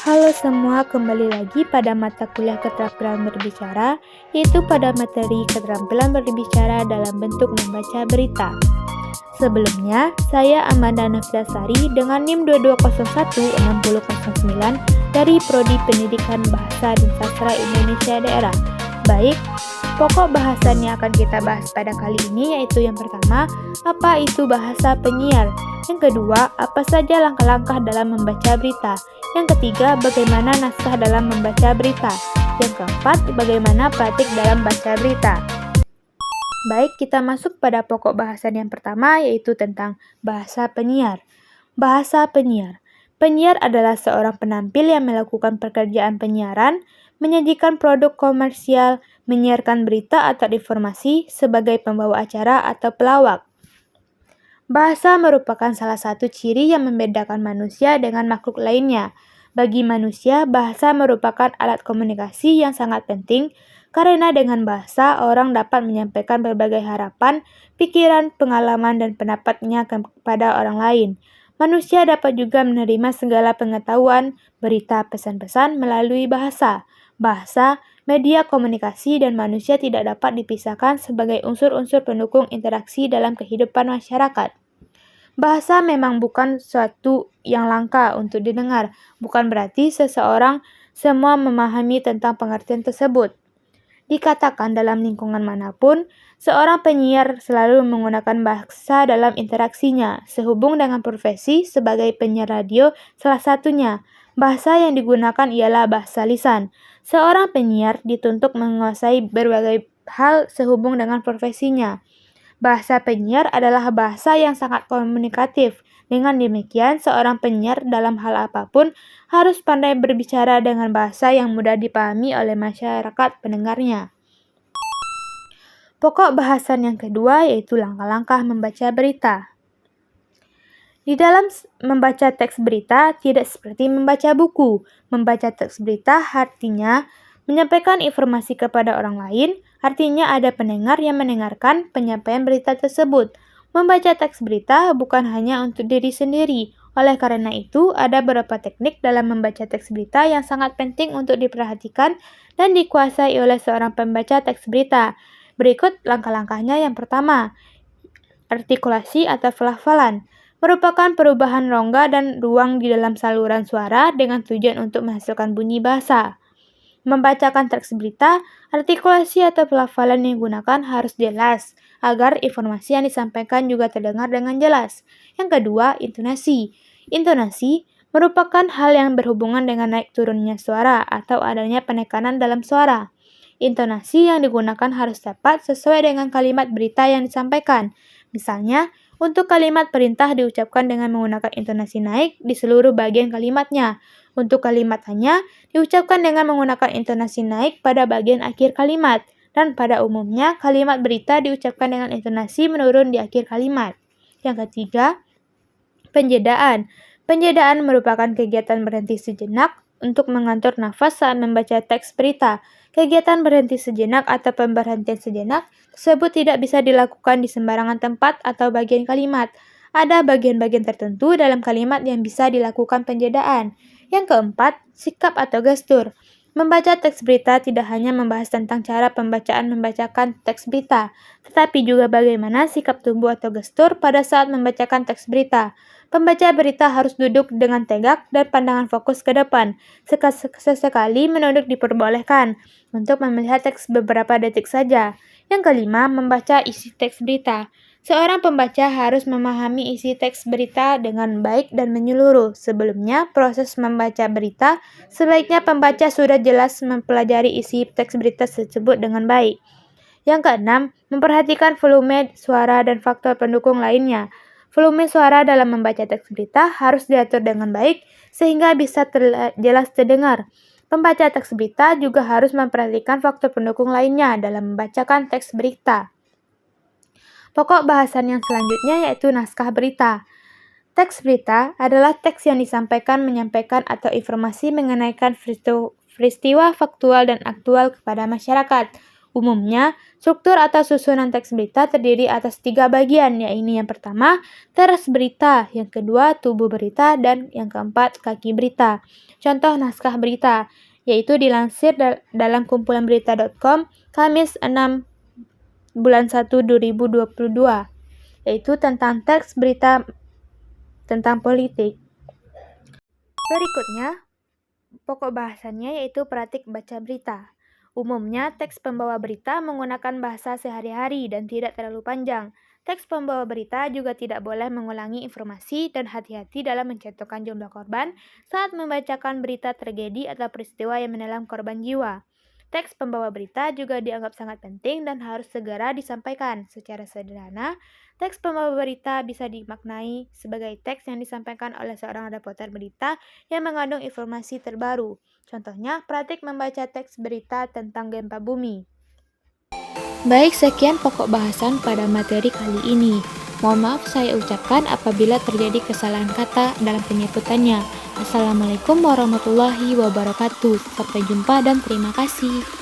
Halo semua, kembali lagi pada mata kuliah keterampilan berbicara, yaitu pada materi keterampilan berbicara dalam bentuk membaca berita. Sebelumnya, saya Amanda Nafdasari dengan NIM 22016009 dari Prodi Pendidikan Bahasa dan Sastra Indonesia Daerah. Baik, pokok bahasan yang akan kita bahas pada kali ini yaitu yang pertama, apa itu bahasa penyiar? Yang kedua, apa saja langkah-langkah dalam membaca berita? Yang ketiga, bagaimana naskah dalam membaca berita? Yang keempat, bagaimana praktik dalam baca berita? Baik, kita masuk pada pokok bahasan yang pertama, yaitu tentang bahasa penyiar. Bahasa penyiar. Penyiar adalah seorang penampil yang melakukan pekerjaan penyiaran, menyajikan produk komersial, menyiarkan berita atau informasi sebagai pembawa acara atau pelawak. Bahasa merupakan salah satu ciri yang membedakan manusia dengan makhluk lainnya. Bagi manusia, bahasa merupakan alat komunikasi yang sangat penting karena dengan bahasa orang dapat menyampaikan berbagai harapan, pikiran, pengalaman, dan pendapatnya kepada orang lain. Manusia dapat juga menerima segala pengetahuan, berita, pesan-pesan melalui bahasa. Bahasa, media komunikasi, dan manusia tidak dapat dipisahkan sebagai unsur-unsur pendukung interaksi dalam kehidupan masyarakat. Bahasa memang bukan suatu yang langka untuk didengar, bukan berarti seseorang semua memahami tentang pengertian tersebut. Dikatakan dalam lingkungan manapun, seorang penyiar selalu menggunakan bahasa dalam interaksinya, sehubung dengan profesi sebagai penyiar radio salah satunya. Bahasa yang digunakan ialah bahasa lisan. Seorang penyiar dituntut menguasai berbagai hal sehubung dengan profesinya. Bahasa penyiar adalah bahasa yang sangat komunikatif. Dengan demikian, seorang penyiar dalam hal apapun harus pandai berbicara dengan bahasa yang mudah dipahami oleh masyarakat pendengarnya. Pokok bahasan yang kedua yaitu langkah-langkah membaca berita. Di dalam membaca teks berita tidak seperti membaca buku. Membaca teks berita artinya menyampaikan informasi kepada orang lain, artinya ada pendengar yang mendengarkan penyampaian berita tersebut. Membaca teks berita bukan hanya untuk diri sendiri. Oleh karena itu, ada beberapa teknik dalam membaca teks berita yang sangat penting untuk diperhatikan dan dikuasai oleh seorang pembaca teks berita. Berikut langkah-langkahnya. Yang pertama, artikulasi atau pelafalan merupakan perubahan rongga dan ruang di dalam saluran suara dengan tujuan untuk menghasilkan bunyi bahasa. Membacakan teks berita, artikulasi atau pelafalan yang digunakan harus jelas, agar informasi yang disampaikan juga terdengar dengan jelas. Yang kedua, intonasi. Intonasi merupakan hal yang berhubungan dengan naik turunnya suara atau adanya penekanan dalam suara. Intonasi yang digunakan harus tepat sesuai dengan kalimat berita yang disampaikan. Misalnya, untuk kalimat perintah diucapkan dengan menggunakan intonasi naik di seluruh bagian kalimatnya. Untuk kalimat hanya diucapkan dengan menggunakan intonasi naik pada bagian akhir kalimat. Dan pada umumnya, kalimat berita diucapkan dengan intonasi menurun di akhir kalimat. Yang ketiga, penjedaan. Penjedaan merupakan kegiatan berhenti sejenak untuk mengatur nafas saat membaca teks berita. Kegiatan berhenti sejenak atau pemberhentian sejenak tersebut tidak bisa dilakukan di sembarangan tempat atau bagian kalimat. Ada bagian-bagian tertentu dalam kalimat yang bisa dilakukan penjedaan. Yang keempat, sikap atau gestur. Membaca teks berita tidak hanya membahas tentang cara pembacaan membacakan teks berita, tetapi juga bagaimana sikap tubuh atau gestur pada saat membacakan teks berita. Pembaca berita harus duduk dengan tegak dan pandangan fokus ke depan. Sesekali menunduk diperbolehkan untuk melihat teks beberapa detik saja. Yang kelima, membaca isi teks berita. Seorang pembaca harus memahami isi teks berita dengan baik dan menyeluruh. Sebelumnya, proses membaca berita, sebaiknya pembaca sudah jelas mempelajari isi teks berita tersebut dengan baik. Yang keenam, memperhatikan volume suara dan faktor pendukung lainnya. Volume suara dalam membaca teks berita harus diatur dengan baik sehingga bisa jelas terdengar. Pembaca teks berita juga harus memperhatikan faktor pendukung lainnya dalam membacakan teks berita. Pokok bahasan yang selanjutnya yaitu naskah berita. Teks berita adalah teks yang menyampaikan atau informasi mengenai peristiwa faktual dan aktual kepada masyarakat. Umumnya, struktur atau susunan teks berita terdiri atas 3 bagian, yaitu yang pertama, teks berita, yang kedua, tubuh berita, dan yang keempat, kaki berita. Contoh naskah berita, yaitu dilansir dalam kumpulan berita.com, Kamis 6 bulan 1 2022, yaitu tentang teks berita tentang politik. Berikutnya, pokok bahasannya yaitu praktik baca berita. Umumnya, teks pembawa berita menggunakan bahasa sehari-hari dan tidak terlalu panjang. Teks pembawa berita juga tidak boleh mengulangi informasi dan hati-hati dalam mencantumkan jumlah korban saat membacakan berita tragedi atau peristiwa yang menelan korban jiwa. Teks pembawa berita juga dianggap sangat penting dan harus segera disampaikan. Secara sederhana, teks pembawa berita bisa dimaknai sebagai teks yang disampaikan oleh seorang reporter berita yang mengandung informasi terbaru. Contohnya, praktik membaca teks berita tentang gempa bumi. Baik, sekian pokok bahasan pada materi kali ini. Mohon maaf saya ucapkan apabila terjadi kesalahan kata dalam penyebutannya. Assalamualaikum warahmatullahi wabarakatuh. Sampai jumpa dan terima kasih.